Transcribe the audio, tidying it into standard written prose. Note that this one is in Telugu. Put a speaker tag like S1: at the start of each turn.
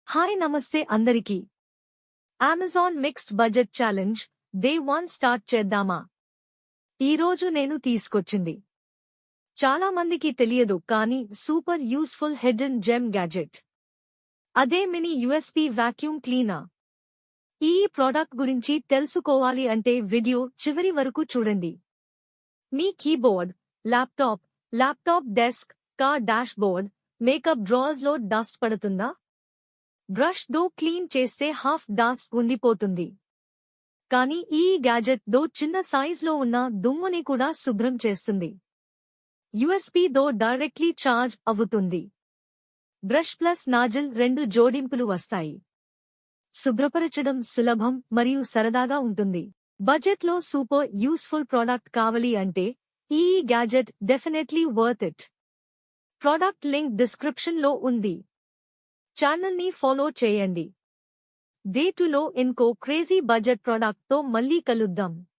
S1: హాయ్ నమస్తే అందరికీ. Amazon mixed budget challenge day 1 start చేద్దామా? ఈరోజు నేను తీసుకొచ్చింది చాలా మందికి తెలియదు కానీ super useful hidden gem gadget. అదే మినీ యూఎస్బీ వాక్యూమ్ క్లీనర్. ఈ ప్రోడక్ట్ గురించి తెలుసుకోవాలి అంటే వీడియో చివరి వరకు చూడండి. మీ keyboard, laptop desk, car dashboard, makeup డ్రావర్స్లో డస్ట్ పడుతుందా? బ్రష్ తో క్లీన్ చేస్తే హాఫ్ డస్ట్ ఉండిపోతుంది. కానీ ఈ గ్యాజెట్ దో చిన్న సైజ్లో ఉన్న దుమ్ముని కూడా శుభ్రం చేస్తుంది. యూఎస్బీ దో డైరెక్ట్లీ ఛార్జ్ అవుతుంది. బ్రష్ ప్లస్ నాజిల్ 2 జోడింపులు వస్తాయి. శుభ్రపరచడం సులభం మరియు సరదాగా ఉంటుంది. బడ్జెట్లో సూపర్ యూస్ఫుల్ ప్రోడక్ట్ కావాలి అంటే ఈ gadget definitely worth it. Product link డిస్క్రిప్షన్లో ఉంది. ఛానల్ని ఫాలో చేయండి. డే 2లో ఇంకో క్రేజీ బడ్జెట్ ప్రోడక్ట్తో మళ్ళీ కలుద్దాం.